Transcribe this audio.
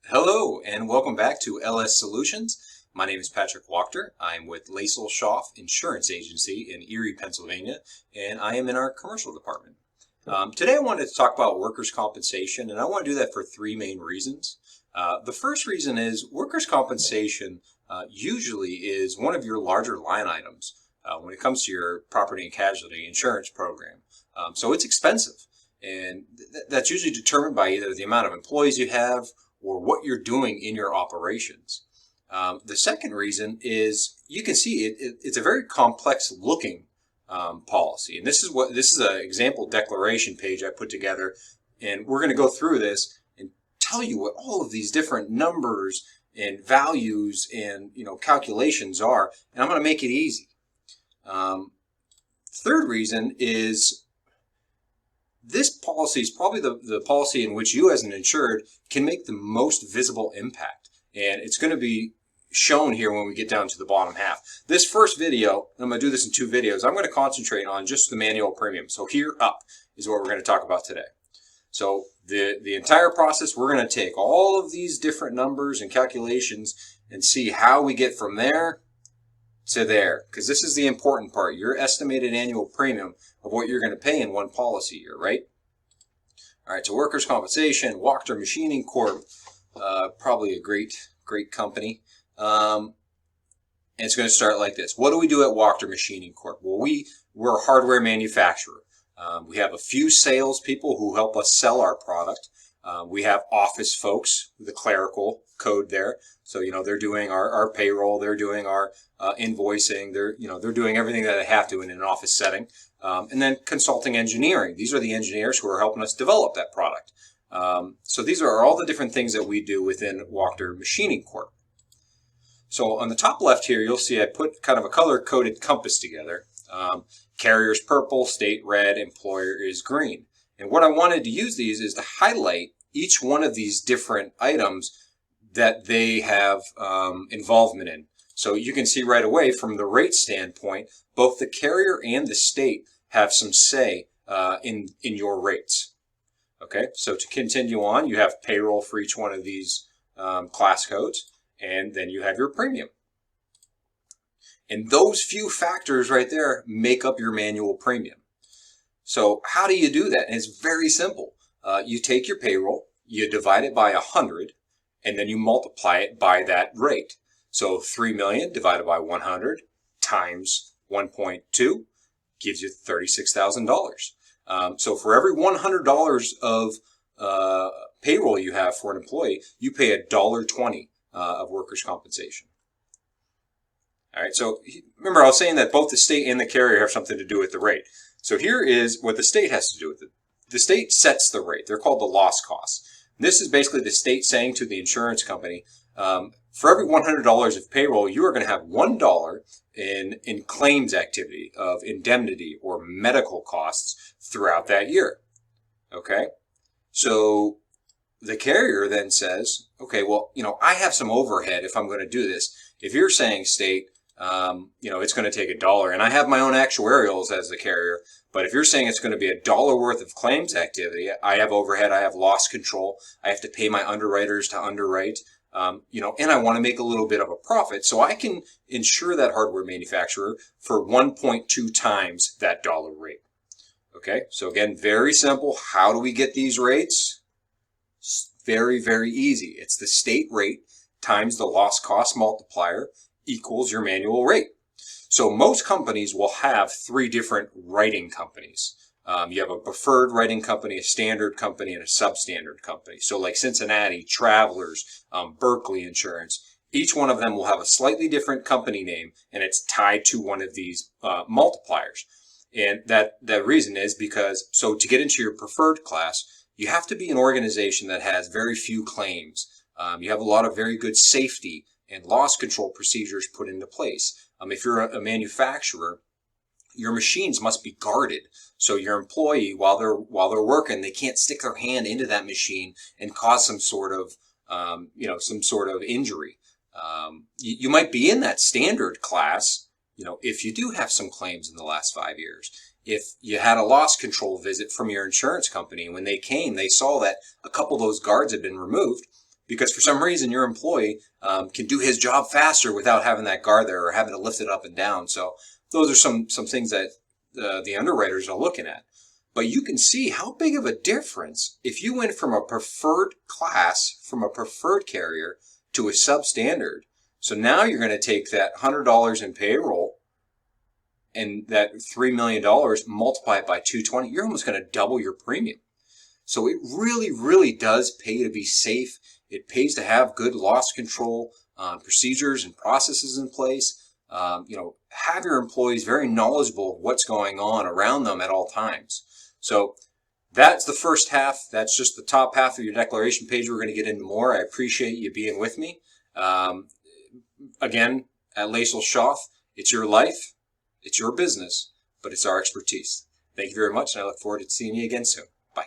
Hello and welcome back to LS Solutions. My name is Patrick Wachter. I'm with Loesel-Schaaf Insurance Agency in Erie, Pennsylvania, and I am in our commercial department. Today I wanted to talk about workers' compensation, and I want to do that for three main reasons. The first reason is workers' compensation usually is one of your larger line items when it comes to your property and casualty insurance program. So it's expensive, and that's usually determined by either the amount of employees you have or what you're doing in your operations. The second reason is you can see it's a very complex looking policy, and this is an example declaration page I put together, and we're going to go through this and tell you what all of these different numbers and values and calculations are, and I'm going to make it easy. Third reason is this policy is probably the policy in which you as an insured can make the most visible impact. And it's going to be shown here when we get down to the bottom half. This first video, I'm going to do this in two videos, I'm going to concentrate on just the manual premium. So here up is what we're going to talk about today. So the entire process, we're going to take all of these different numbers and calculations and see how we get from there to there, because this is the important part, your estimated annual premium of what you're going to pay in one policy year, right? All right, so workers' compensation, Wachter Machining Corp, probably a great company. And it's going to start like this. What do we do at Wachter Machining Corp? Well, we're a hardware manufacturer. We have a few salespeople who help us sell our product. We have office folks, the clerical code there. So, they're doing our payroll, they're doing our invoicing, they're doing everything that they have to in an office setting. And then consulting engineering. These are the engineers who are helping us develop that product. So these are all the different things that we do within Wachter Machining Corp. So on the top left here, you'll see I put kind of a color-coded compass together. Carrier's purple, state red, employer is green. And what I wanted to use these is to highlight each one of these different items that they have involvement in. So you can see right away from the rate standpoint, both the carrier and the state have some say in your rates. Okay, so to continue on, you have payroll for each one of these class codes, and then you have your premium. And those few factors right there make up your manual premium. So how do you do that? And it's very simple. You take your payroll, you divide it by 100, and then you multiply it by that rate. So 3 million divided by 100 times 1.2 gives you $36,000. So for every $100 of payroll you have for an employee, you pay $1.20 of workers' compensation. All right, so remember I was saying that both the state and the carrier have something to do with the rate. So here is what the state has to do with it. The state sets the rate. They're called the loss costs. This is basically the state saying to the insurance company, for every $100 of payroll, you are going to have $1 in claims activity of indemnity or medical costs throughout that year. Okay? So the carrier then says, okay, well, I have some overhead if I'm going to do this. If you're saying, state, it's going to take $1, and I have my own actuarials as the carrier, but if you're saying it's going to be $1 worth of claims activity, I have overhead, I have loss control, I have to pay my underwriters to underwrite, and I want to make a little bit of a profit, so I can insure that hardware manufacturer for 1.2 times that dollar rate. Okay, so again, very simple. How do we get these rates? It's very, very easy. It's the state rate times the loss cost multiplier equals your manual rate. So most companies will have three different writing companies. You have a preferred writing company, a standard company, and a substandard company. So like Cincinnati, Travelers, Berkeley Insurance, each one of them will have a slightly different company name, and it's tied to one of these multipliers. And that reason is because, so to get into your preferred class, you have to be an organization that has very few claims. You have a lot of very good safety and loss control procedures put into place. If you're a manufacturer, your machines must be guarded. So your employee, while they're working, they can't stick their hand into that machine and cause some sort of injury. You might be in that standard class, if you do have some claims in the last 5 years. If you had a loss control visit from your insurance company, and when they came, they saw that a couple of those guards had been removed, because for some reason your employee can do his job faster without having that guard there or having to lift it up and down. So those are some things that the underwriters are looking at. But you can see how big of a difference if you went from a preferred class, from a preferred carrier to a substandard. So now you're going to take that $100 in payroll and that $3 million, multiply it by 220, you're almost going to double your premium. So it really, really does pay to be safe. It pays to have good loss control procedures and processes in place. Have your employees very knowledgeable of what's going on around them at all times. So that's the first half. That's just the top half of your declaration page. We're going to get into more. I appreciate you being with me. Again, at Loesel-Schaaf, it's your life, it's your business, but it's our expertise. Thank you very much, and I look forward to seeing you again soon. Bye.